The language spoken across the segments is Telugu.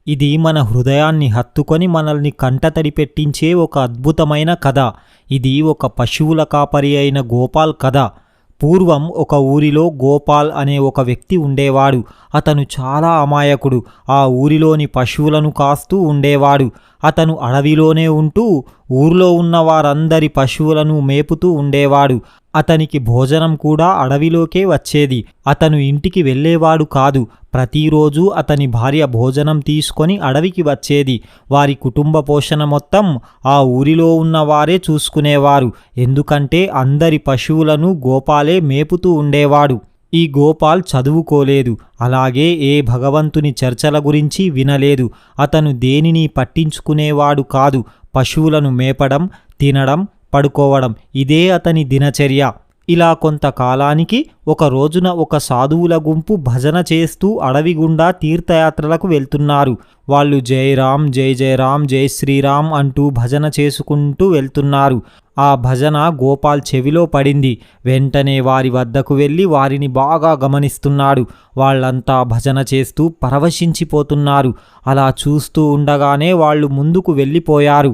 ఇది మన హృదయాన్ని హత్తుకొని మనల్ని కంటతడి పెట్టించే ఒక అద్భుతమైన కథ. ఇది ఒక పశువుల కాపరి అయిన గోపాల్ కథ. పూర్వం ఒక ఊరిలో గోపాల్ అనే ఒక వ్యక్తి ఉండేవాడు. అతను చాలా అమాయకుడు. ఆ ఊరిలోని పశువులను కాస్తూ ఉండేవాడు. అతను అడవిలోనే ఉంటూ ఊర్లో ఉన్న వారందరి పశువులను మేపుతూ ఉండేవాడు. అతనికి భోజనం కూడా అడవిలోకే వచ్చేది. అతను ఇంటికి వెళ్ళేవాడు కాదు. ప్రతిరోజు అతని భార్య భోజనం తీసుకొని అడవికి వచ్చేది. వారి కుటుంబ పోషణ మొత్తం ఆ ఊరిలో ఉన్న వారే చూసుకునేవారు. ఎందుకంటే అందరి పశువులను గోపాలే మేపుతూ ఉండేవాడు. ఈ గోపాల్ చదువుకోలేదు. అలాగే ఏ భగవంతుని చర్చల గురించి వినలేదు. అతను దేనిని పట్టించుకునేవాడు కాదు. పశువులను మేపడం, తినడం, పడుకోవడం ఇదే అతని దినచర్య. ఇలా కొంతకాలానికి ఒక రోజున ఒక సాధువుల గుంపు భజన చేస్తూ అడవి గుండా తీర్థయాత్రలకు వెళ్తున్నారు. వాళ్ళు జై రామ్ జై జై రామ్ జై శ్రీరామ్ అంటూ భజన చేసుకుంటూ వెళ్తున్నారు. ఆ భజన గోపాల్ చెవిలో పడింది. వెంటనే వారి వద్దకు వెళ్ళి వారిని బాగా గమనిస్తున్నాడు. వాళ్ళంతా భజన చేస్తూ పరవశించిపోతున్నారు. అలా చూస్తూ ఉండగానే వాళ్ళు ముందుకు వెళ్ళిపోయారు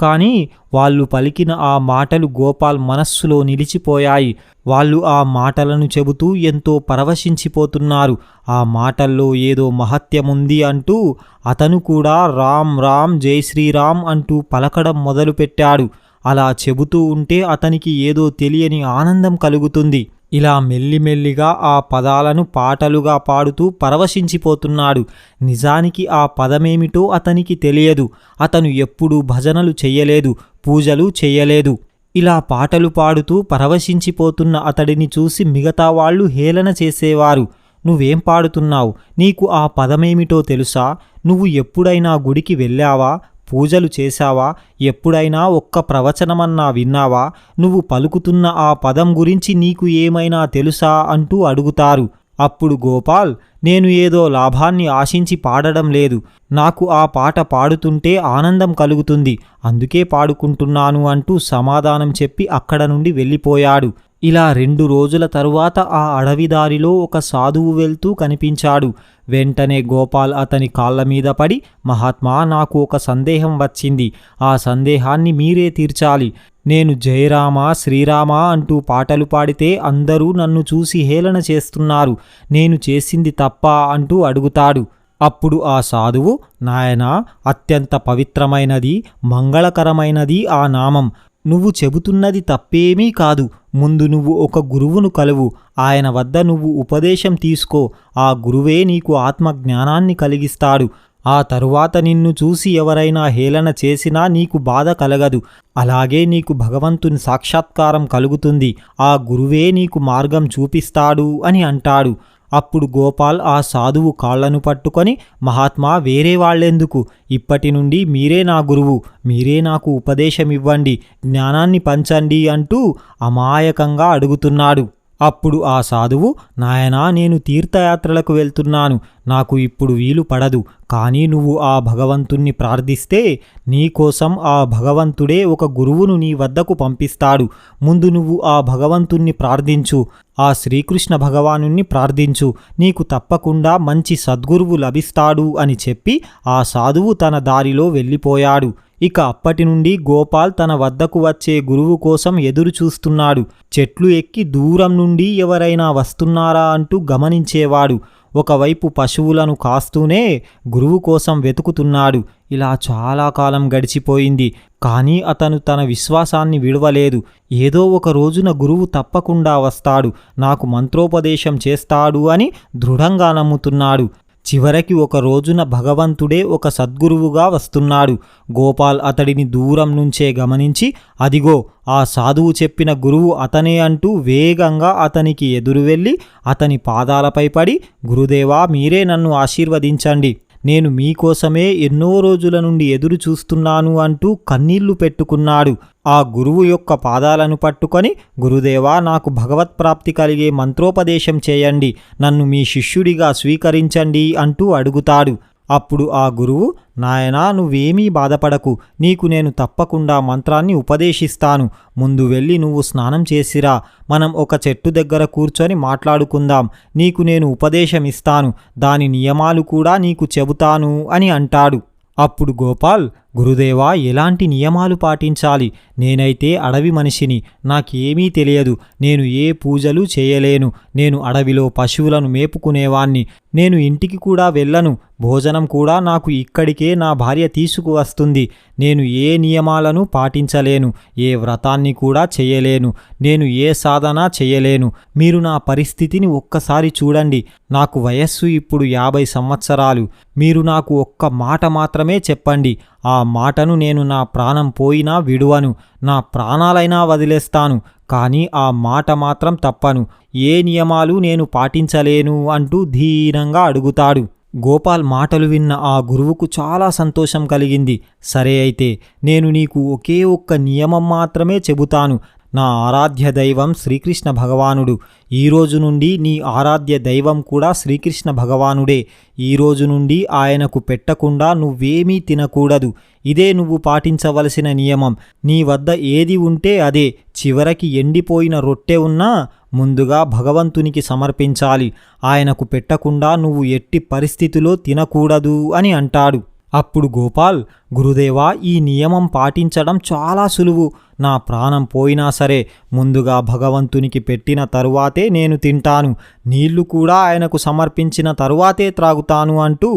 కానీ వాళ్ళు పలికిన ఆ మాటలు గోపాల్ మనస్సులో నిలిచిపోయాయి. వాళ్ళు ఆ మాటలను చెబుతూ ఎంతో పరవశించిపోతున్నారు. ఆ మాటల్లో ఏదో మహత్యముంది అంటూ అతను కూడా రామ్ రామ్ జై శ్రీరామ్ అంటూ పలకడం మొదలుపెట్టాడు. అలా చెబుతూ ఉంటే అతనికి ఏదో తెలియని ఆనందం కలుగుతుంది. ఇలా మెల్లిమెల్లిగా ఆ పదాలను పాటలుగా పాడుతూ పరవశించిపోతున్నాడు. నిజానికి ఆ పదమేమిటో అతనికి తెలియదు. అతను ఎప్పుడూ భజనలు చెయ్యలేదు, పూజలు చెయ్యలేదు. ఇలా పాటలు పాడుతూ పరవశించిపోతున్న అతడిని చూసి మిగతా వాళ్ళు హేళన చేసేవారు. నువ్వేం పాడుతున్నావు? నీకు ఆ పదమేమిటో తెలుసా? నువ్వు ఎప్పుడైనా గుడికి వెళ్ళావా? పూజలు చేశావా? ఎప్పుడైనా ఒక్క ప్రవచనమన్నా విన్నావా? నువ్వు పలుకుతున్న ఆ పదం గురించి నీకు ఏమైనా తెలుసా అంటూ అడుగుతారు. అప్పుడు గోపాల్, నేను ఏదో లాభాన్ని ఆశించి పాడడం లేదు. నాకు ఆ పాట పాడుతుంటే ఆనందం కలుగుతుంది, అందుకే పాడుకుంటున్నాను అంటూ సమాధానం చెప్పి అక్కడ నుండి వెళ్ళిపోయాడు. ఇలా 2 రోజుల తరువాత ఆ అడవిదారిలో ఒక సాధువు వెళ్తూ కనిపించాడు. వెంటనే గోపాల్ అతని కాళ్ళ మీద పడి, మహాత్మా, నాకు ఒక సందేహం వచ్చింది. ఆ సందేహాన్ని మీరే తీర్చాలి. నేను జయరామ శ్రీరామ అంటూ పాటలు పాడితే అందరూ నన్ను చూసి హేళన చేస్తున్నారు. నేను చేసింది తప్పా అంటూ అడుగుతాడు. అప్పుడు ఆ సాధువు, నాయనా, అత్యంత పవిత్రమైనది, మంగళకరమైనది ఆ నామం. నువ్వు చెబుతున్నది తప్పేమీ కాదు. ముందు నువ్వు ఒక గురువును కలువు. ఆయన వద్ద నువ్వు ఉపదేశం తీసుకో. ఆ గురువే నీకు ఆత్మజ్ఞానాన్ని కలిగిస్తాడు. ఆ తరువాత నిన్ను చూసి ఎవరైనా హేళన చేసినా నీకు బాధ కలగదు. అలాగే నీకు భగవంతుని సాక్షాత్కారం కలుగుతుంది. ఆ గురువే నీకు మార్గం చూపిస్తాడు అని అంటాడు. అప్పుడు గోపాల్ ఆ సాధువు కాళ్లను పట్టుకొని, మహాత్మా, వేరే వాళ్ళెందుకు? ఇప్పటి నుండి మీరే నా గురువు. మీరే నాకు ఉపదేశమివ్వండి, జ్ఞానాన్ని పంచండి అంటూ అమాయకంగా అడుగుతున్నాడు. అప్పుడు ఆ సాధువు, నాయనా, నేను తీర్థయాత్రలకు వెళ్తున్నాను. నాకు ఇప్పుడు వీలు పడదు. కానీ నువ్వు ఆ భగవంతుణ్ణి ప్రార్థిస్తే నీకోసం ఆ భగవంతుడే ఒక గురువును నీ వద్దకు పంపిస్తాడు. ముందు నువ్వు ఆ భగవంతుణ్ణి ప్రార్థించు. ఆ శ్రీకృష్ణ భగవానుణ్ణి ప్రార్థించు. నీకు తప్పకుండా మంచి సద్గురువు లభిస్తాడు అని చెప్పి ఆ సాధువు తన దారిలో వెళ్ళిపోయాడు. ఇక అప్పటి నుండి గోపాల్ తన వద్దకు వచ్చే గురువు కోసం ఎదురు చూస్తున్నాడు. చెట్లు ఎక్కి దూరం నుండి ఎవరైనా వస్తున్నారా అంటూ గమనించేవాడు. ఒకవైపు పశువులను కాస్తూనే గురువు కోసం వెతుకుతున్నాడు. ఇలా చాలా కాలం గడిచిపోయింది. కానీ అతను తన విశ్వాసాన్ని విడవలేదు. ఏదో ఒక రోజున గురువు తప్పకుండా వస్తాడు, నాకు మంత్రోపదేశం చేస్తాడు అని దృఢంగా నమ్ముతున్నాడు. చివరికి ఒక రోజున భగవంతుడే ఒక సద్గురువుగా వస్తున్నాడు. గోపాల్ అతడిని దూరం నుంచే గమనించి, అదిగో ఆ సాధువు చెప్పిన గురువు అతనే అంటూ వేగంగా అతనికి ఎదురు వెళ్ళి అతని పాదాలపై పడి, గురుదేవా, మీరే నన్ను ఆశీర్వదించండి. నేను మీకోసమే ఎన్నో రోజుల నుండి ఎదురు చూస్తున్నాను అంటూ కన్నీళ్లు పెట్టుకున్నాడు. ఆ గురువు యొక్క పాదాలను పట్టుకొని, గురుదేవా, నాకు భగవత్ప్రాప్తి కలిగే మంత్రోపదేశం చేయండి, నన్ను మీ శిష్యుడిగా స్వీకరించండి అంటూ అడుగుతాడు. అప్పుడు ఆ గురువు, నాయనా నువ్వేమీ బాధపడకు, నీకు నేను తప్పకుండా మంత్రాన్ని ఉపదేశిస్తాను. ముందు వెళ్ళి నువ్వు స్నానం చేసిరా, మనం ఒక చెట్టు దగ్గర కూర్చొని మాట్లాడుకుందాం. నీకు నేను ఉపదేశం ఇస్తాను, దాని నియమాలు కూడా నీకు చెబుతాను అని అంటాడు. అప్పుడు గోపాల్, గురుదేవా, ఎలాంటి నియమాలు పాటించాలి? నేనైతే అడవి మనిషిని, నాకేమీ తెలియదు. నేను ఏ పూజలు చేయలేను. నేను అడవిలో పశువులను మేపుకునేవాణ్ణి. నేను ఇంటికి కూడా వెళ్ళను. భోజనం కూడా నాకు ఇక్కడికే నా భార్య తీసుకువస్తుంది. నేను ఏ నియమాలను పాటించలేను. ఏ వ్రతాన్ని కూడా చేయలేను. నేను ఏ సాధన చేయలేను. మీరు నా పరిస్థితిని ఒక్కసారి చూడండి. నాకు వయస్సు ఇప్పుడు 50 సంవత్సరాలు. మీరు నాకు ఒక్క మాట మాత్రమే చెప్పండి. ఆ మాటను నేను నా ప్రాణం పోయినా విడువను, నా ప్రాణాలైనా వదిలేస్తాను. కానీ ఆ మాట మాత్రం తప్పను. ఏ నియమాలు నేను పాటించలేను అంటూ ధీరంగా అడుగుతాడు. గోపాల్ మాటలు విన్న ఆ గురువుకు చాలా సంతోషం కలిగింది. సరే అయితే నేను నీకు ఒకే ఒక్క నియమం మాత్రమే చెబుతాను. నా ఆరాధ్య దైవం శ్రీకృష్ణ భగవానుడు. ఈరోజు నుండి నీ ఆరాధ్య దైవం కూడా శ్రీకృష్ణ భగవానుడే. ఈరోజు నుండి ఆయనకు పెట్టకుండా నువ్వేమీ తినకూడదు. ఇదే నువ్వు పాటించవలసిన నియమం. నీ వద్ద ఏది ఉంటే అదే. చివరికి ఎండిపోయిన రొట్టె ఉన్నా ముందుగా భగవంతునికి సమర్పించాలి. ఆయనకు పెట్టకుండా నువ్వు ఎట్టి పరిస్థితిలో తినకూడదు అని అంటాడు. అప్పుడు గోపాల్, గురుదేవా, ఈ నియమం పాటించడం చాలా సులువు. నా ప్రాణం పోయినా సరే ముందుగా భగవంతునికి పెట్టిన తరువాతే నేను తింటాను. నీళ్లు కూడా ఆయనకు సమర్పించిన తరువాతే త్రాగుతాను అంటూ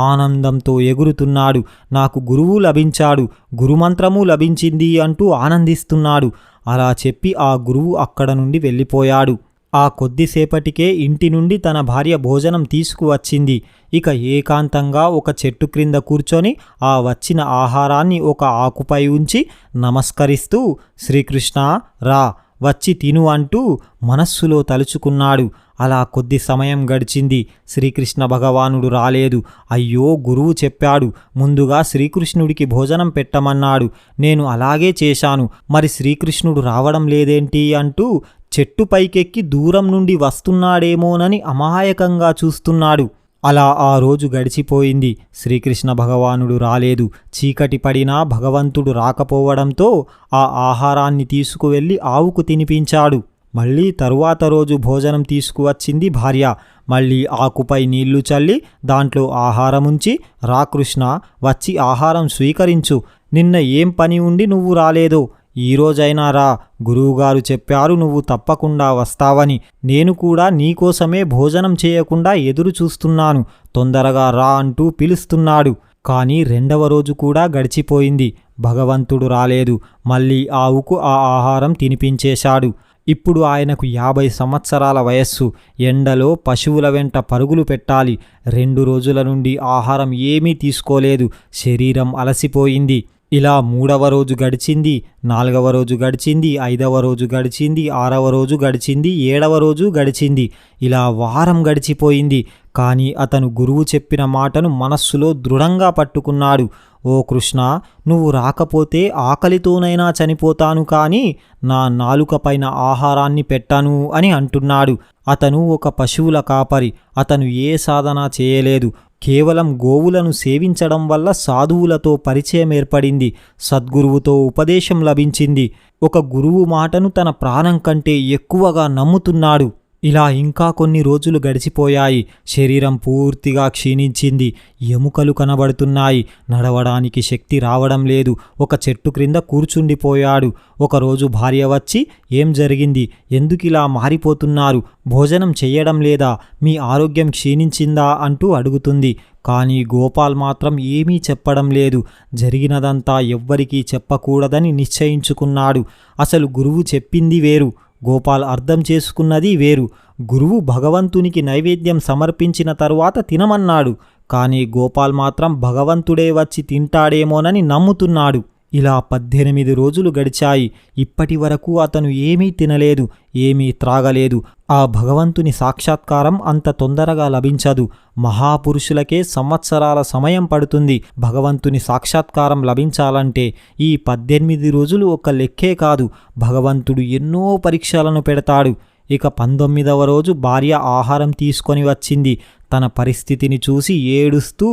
ఆనందంతో ఎగురుతున్నాడు. నాకు గురువు లభించాడు, గురుమంత్రము లభించింది అంటూ ఆనందిస్తున్నాడు. అలా చెప్పి ఆ గురువు అక్కడ నుండి వెళ్ళిపోయాడు. ఆ కొద్దిసేపటికే ఇంటి నుండి తన భార్య భోజనం తీసుకువచ్చింది. ఇక ఏకాంతంగా ఒక చెట్టు క్రింద కూర్చొని ఆ వచ్చిన ఆహారాన్ని ఒక ఆకుపై ఉంచి నమస్కరిస్తూ, శ్రీకృష్ణ రా, వచ్చి తిను అంటూ మనస్సులో తలుచుకున్నాడు. అలా కొద్ది సమయం గడిచింది. శ్రీకృష్ణ భగవానుడు రాలేదు. అయ్యో, గురువు చెప్పాడు ముందుగా శ్రీకృష్ణుడికి భోజనం పెట్టమన్నాడు. నేను అలాగే చేశాను. మరి శ్రీకృష్ణుడు రావడం లేదేంటి అంటూ చెట్టు పైకెక్కి దూరం నుండి వస్తున్నాడేమోనని అమాయకంగా చూస్తున్నాడు. అలా ఆ రోజు గడిచిపోయింది. శ్రీకృష్ణ భగవానుడు రాలేదు. చీకటి పడినా భగవంతుడు రాకపోవడంతో ఆ ఆహారాన్ని తీసుకువెళ్ళి ఆవుకు తినిపించాడు. మళ్ళీ తరువాత రోజు భోజనం తీసుకువచ్చింది భార్య. మళ్ళీ ఆకుపై నీళ్లు చల్లి దాంట్లో ఆహారముంచి, రా కృష్ణ, వచ్చి ఆహారం స్వీకరించు. నిన్న ఏం పని ఉండి నువ్వు రాలేదో, ఈరోజైనా రా. గురువుగారు చెప్పారు నువ్వు తప్పకుండా వస్తావని. నేను కూడా నీకోసమే భోజనం చేయకుండా ఎదురు చూస్తున్నాను. తొందరగా రా అంటూ పిలుస్తున్నాడు. కానీ 2వ రోజు కూడా గడిచిపోయింది. భగవంతుడు రాలేదు. మళ్ళీ ఆవుకు ఆ ఆహారం తినిపించేశాడు. ఇప్పుడు ఆయనకు 50 సంవత్సరాల వయస్సు. ఎండలో పశువుల వెంట పరుగులు పెట్టాలి. 2 రోజుల నుండి ఆహారం ఏమీ తీసుకోలేదు. శరీరం అలసిపోయింది. ఇలా 3వ రోజు గడిచింది, 4వ రోజు గడిచింది, 5వ రోజు గడిచింది, 6వ రోజు గడిచింది, 7వ రోజు గడిచింది. ఇలా వారం గడిచిపోయింది. కానీ అతను గురువు చెప్పిన మాటను మనస్సులో దృఢంగా పట్టుకున్నాడు. ఓ కృష్ణ, నువ్వు రాకపోతే ఆకలితోనైనా చనిపోతాను, కానీ నా నాలుక పైన ఆహారాన్ని పెట్టను అని అంటున్నాడు. అతను ఒక పశువుల కాపరి. అతను ఏ సాధన చేయలేదు. కేవలం గోవులను సేవించడం వల్ల సాధువులతో పరిచయం ఏర్పడింది. సద్గురువుతో ఉపదేశం లభించింది. ఒక గురువు మాటను తన ప్రాణం కంటే ఎక్కువగా నమ్ముతున్నాడు. ఇలా ఇంకా కొన్ని రోజులు గడిచిపోయాయి. శరీరం పూర్తిగా క్షీణించింది. ఎముకలు కనబడుతున్నాయి. నడవడానికి శక్తి రావడం లేదు. ఒక చెట్టు క్రింద కూర్చుండిపోయాడు. ఒకరోజు భార్య వచ్చి, ఏం జరిగింది? ఎందుకిలా మారిపోతున్నారు? భోజనం చెయ్యడం లేదా? మీ ఆరోగ్యం క్షీణించిందా అంటూ అడుగుతుంది. కానీ గోపాల్ మాత్రం ఏమీ చెప్పడం లేదు. జరిగినదంతా ఎవ్వరికీ చెప్పకూడదని నిశ్చయించుకున్నాడు. అసలు గురువు చెప్పింది వేరు, గోపాల్ అర్థం చేసుకున్నది వేరు. గురువు భగవంతునికి నైవేద్యం సమర్పించిన తరువాత తినమన్నాడు. కానీ గోపాల్ మాత్రం భగవంతుడే వచ్చి తింటాడేమోనని నమ్ముతున్నాడు. ఇలా 18 రోజులు గడిచాయి. ఇప్పటి వరకు అతను ఏమీ తినలేదు, ఏమీ త్రాగలేదు. ఆ భగవంతుని సాక్షాత్కారం అంత తొందరగా లభించదు. మహాపురుషులకే సంవత్సరాల సమయం పడుతుంది భగవంతుని సాక్షాత్కారం లభించాలంటే. ఈ 18 రోజులు ఒక లెక్కే కాదు. భగవంతుడు ఎన్నో పరీక్షలను పెడతాడు. ఇక 19వ రోజు భార్య ఆహారం తీసుకొని వచ్చింది. తన పరిస్థితిని చూసి ఏడుస్తూ,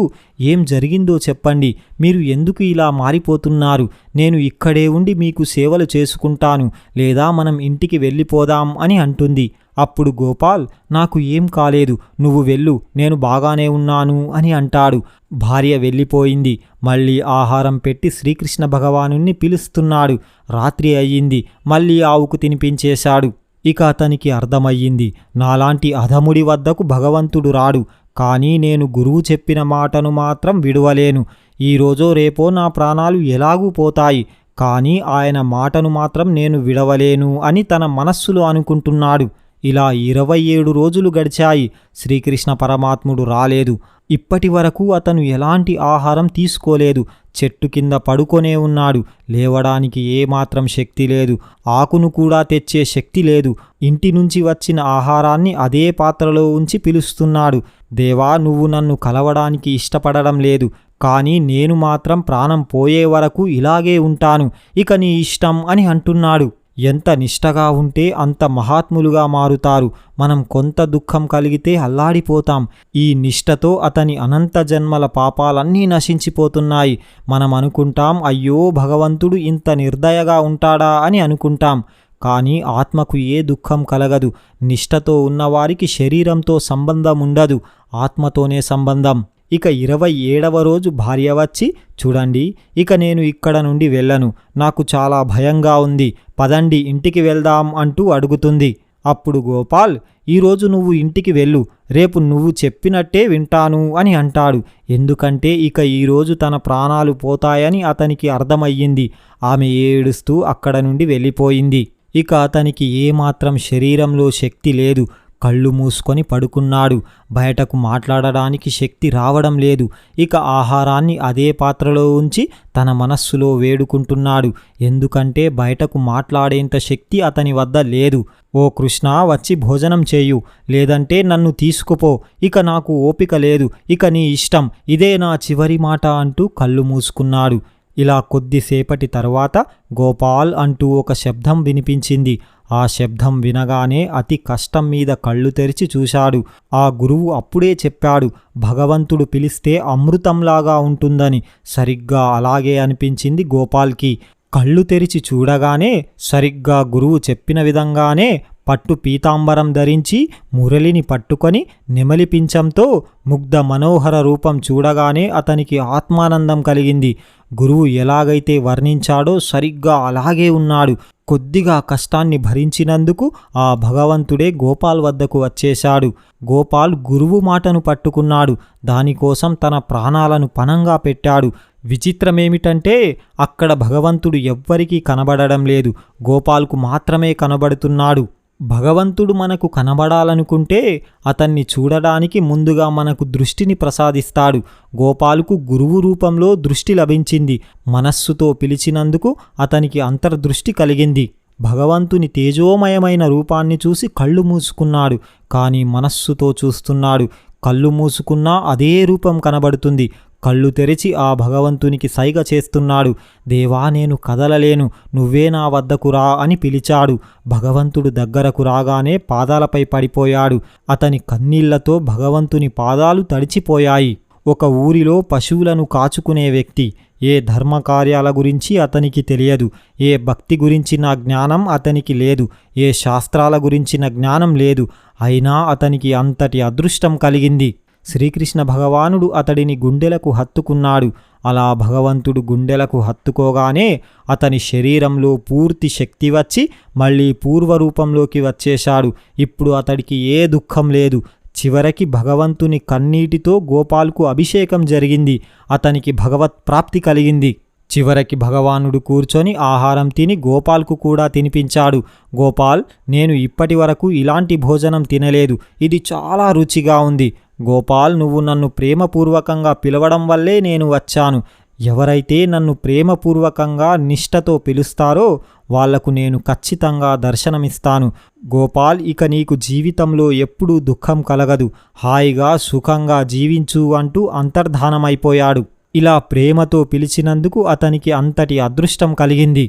ఏం జరిగిందో చెప్పండి, మీరు ఎందుకు ఇలా మారిపోతున్నారు, నేను ఇక్కడే ఉండి మీకు సేవలు చేసుకుంటాను, లేదా మనం ఇంటికి వెళ్ళిపోదాం అని అంటుంది. అప్పుడు గోపాల్, నాకు ఏం కాలేదు, నువ్వు వెళ్ళు, నేను బాగానే ఉన్నాను అని అంటాడు. భార్య వెళ్ళిపోయింది. మళ్ళీ ఆహారం పెట్టి శ్రీకృష్ణ భగవానుణ్ణి పిలుస్తున్నాడు. రాత్రి అయ్యింది. మళ్ళీ ఆవుకు తినిపించేశాడు. ఇక అతనికి అర్థమయ్యింది, నాలాంటి అధముడి వద్దకు భగవంతుడు రాడు, కానీ నేను గురువు చెప్పిన మాటను మాత్రం విడువలేను. ఈరోజో రేపో నా ప్రాణాలు ఎలాగూ పోతాయి, కానీ ఆయన మాటను మాత్రం నేను విడవలేను అని తన మనస్సులో అనుకుంటున్నాడు. ఇలా 27 రోజులు గడిచాయి. శ్రీకృష్ణ పరమాత్ముడు రాలేదు. ఇప్పటి వరకు అతను ఎలాంటి ఆహారం తీసుకోలేదు. చెట్టు కింద పడుకొనే ఉన్నాడు. లేవడానికి ఏమాత్రం శక్తి లేదు. ఆకును కూడా తెచ్చే శక్తి లేదు. ఇంటి నుంచి వచ్చిన ఆహారాన్ని అదే పాత్రలో ఉంచి పిలుస్తున్నాడు. దేవా, నువ్వు నన్ను కలవడానికి ఇష్టపడడం లేదు, కానీ నేను మాత్రం ప్రాణం పోయే వరకు ఇలాగే ఉంటాను, ఇక నీ ఇష్టం అని అంటున్నాడు. ఎంత నిష్టగా ఉంటే అంత మహాత్ములుగా మారుతారు. మనం కొంత దుఃఖం కలిగితే అల్లాడిపోతాం. ఈ నిష్టతో అతని అనంత జన్మల పాపాలన్నీ నశించిపోతున్నాయి. మనం అనుకుంటాం, అయ్యో భగవంతుడు ఇంత నిర్దయగా ఉంటాడా అని అనుకుంటాం. కానీ ఆత్మకు ఏ దుఃఖం కలగదు. నిష్టతో ఉన్నవారికి శరీరంతో సంబంధం ఉండదు, ఆత్మతోనే సంబంధం. ఇక 27వ రోజు భార్య వచ్చి, చూడండి, ఇక నేను ఇక్కడ నుండి వెళ్ళను, నాకు చాలా భయంగా ఉంది, పదండి ఇంటికి వెళ్దాం అంటూ అడుగుతుంది. అప్పుడు గోపాల్, ఈరోజు నువ్వు ఇంటికి వెళ్ళు, రేపు నువ్వు చెప్పినట్టే వింటాను అని అంటాడు. ఎందుకంటే ఇక ఈరోజు తన ప్రాణాలు పోతాయని అతనికి అర్థమయ్యింది. ఆమె ఏడుస్తూ అక్కడ నుండి వెళ్ళిపోయింది. ఇక అతనికి ఏమాత్రం శరీరంలో శక్తి లేదు. కళ్ళు మూసుకొని పడుకున్నాడు. బయటకు మాట్లాడడానికి శక్తి రావడం లేదు. ఇక ఆహారాన్ని అదే పాత్రలో ఉంచి తన మనస్సులో వేడుకుంటున్నాడు. ఎందుకంటే బయటకు మాట్లాడేంత శక్తి అతని వద్ద లేదు. ఓ కృష్ణ, వచ్చి భోజనం చేయు, లేదంటే నన్ను తీసుకుపో, ఇక నాకు ఓపిక లేదు, ఇక నీ ఇష్టం, ఇదే నా చివరి మాట అంటూ కళ్ళు మూసుకున్నాడు. ఇలా కొద్దిసేపటి తర్వాత గోపాల్ అంటూ ఒక శబ్దం వినిపించింది. ఆ శబ్దం వినగానే అతి కష్టం మీద కళ్ళు తెరిచి చూశాడు. ఆ గురువు అప్పుడే చెప్పాడు, భగవంతుడు పిలిస్తే అమృతంలాగా ఉంటుందని. సరిగ్గా అలాగే అనిపించింది గోపాల్కి. కళ్ళు తెరిచి చూడగానే సరిగ్గా గురువు చెప్పిన విధంగానే పట్టు పీతాంబరం ధరించి మురళిని పట్టుకొని నెమలి పించంతో ముగ్ధ మనోహర రూపం చూడగానే అతనికి ఆత్మానందం కలిగింది. గురువు ఎలాగైతే వర్ణించాడో సరిగ్గా అలాగే ఉన్నాడు. కొద్దిగా కష్టాన్ని భరించినందుకు ఆ భగవంతుడే గోపాల్ వద్దకు వచ్చేశాడు. గోపాల్ గురువు మాటను పట్టుకున్నాడు. దానికోసం తన ప్రాణాలను పణంగా పెట్టాడు. విచిత్రమేమిటంటే అక్కడ భగవంతుడు ఎవ్వరికీ కనబడడం లేదు. గోపాల్కు మాత్రమే కనబడుతున్నాడు. భగవంతుడు మనకు కనబడాలనుకుంటే అతన్ని చూడడానికి ముందుగా మనకు దృష్టిని ప్రసాదిస్తాడు. గోపాలుకు గురువు రూపంలో దృష్టి లభించింది. మనస్సుతో పిలిచినందుకు అతనికి అంతర్దృష్టి కలిగింది. భగవంతుని తేజోమయమైన రూపాన్ని చూసి కళ్ళు మూసుకున్నాడు. కానీ మనస్సుతో చూస్తున్నాడు. కళ్ళు మూసుకున్నా అదే రూపం కనబడుతుంది. కళ్ళు తెరిచి ఆ భగవంతునికి సైగ చేస్తున్నాడు. దేవా, నేను కదలలేను, నువ్వే నా వద్దకు రా అని పిలిచాడు. భగవంతుడు దగ్గరకు రాగానే పాదాలపై పడిపోయాడు. అతని కన్నీళ్లతో భగవంతుని పాదాలు తడిచిపోయాయి. ఒక ఊరిలో పశువులను కాచుకునే వ్యక్తి. ఏ ధర్మకార్యాల గురించి అతనికి తెలియదు. ఏ భక్తి గురించిన జ్ఞానం అతనికి లేదు. ఏ శాస్త్రాల గురించిన జ్ఞానం లేదు. అయినా అతనికి అంతటి అదృష్టం కలిగింది. శ్రీకృష్ణ భగవానుడు అతడిని గుండెలకు హత్తుకున్నాడు. అలా భగవంతుడు గుండెలకు హత్తుకోగానే అతని శరీరంలో పూర్తి శక్తి వచ్చి మళ్ళీ పూర్వరూపంలోకి వచ్చేశాడు. ఇప్పుడు అతడికి ఏ దుఃఖం లేదు. చివరికి భగవంతుని కన్నీటితో గోపాల్కు అభిషేకం జరిగింది. అతనికి భగవత్ ప్రాప్తి కలిగింది. చివరికి భగవానుడు కూర్చొని ఆహారం తిని గోపాల్కు కూడా తినిపించాడు. గోపాల్, నేను ఇప్పటి వరకు ఇలాంటి భోజనం తినలేదు, ఇది చాలా రుచిగా ఉంది. గోపాల్, నువ్వు నన్ను ప్రేమపూర్వకంగా పిలవడం వల్లే నేను వచ్చాను. ఎవరైతే నన్ను ప్రేమపూర్వకంగా నిష్టతో పిలుస్తారో వాళ్లకు నేను ఖచ్చితంగా దర్శనమిస్తాను. గోపాల్, ఇక నీకు జీవితంలో ఎప్పుడూ దుఃఖం కలగదు, హాయిగా సుఖంగా జీవించు అంటూ అంతర్ధానమైపోయాడు. ఇలా ప్రేమతో పిలిచినందుకు అతనికి అంతటి అదృష్టం కలిగింది.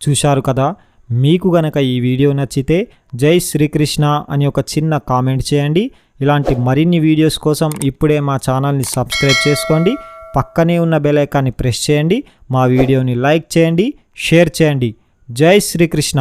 చూశారు కదా. మీకు గనక ఈ వీడియో నచ్చితే జై శ్రీకృష్ణ అని ఒక చిన్న కామెంట్ చేయండి. ఇలాంటి మరిన్ని వీడియోస్ కోసం ఇప్పుడే మా ఛానల్ని సబ్స్క్రైబ్ చేసుకోండి. పక్కనే ఉన్న బెల్ ఐకాన్ని ప్రెస్ చేయండి. మా వీడియోని లైక్ చేయండి, షేర్ చేయండి. జై శ్రీకృష్ణ.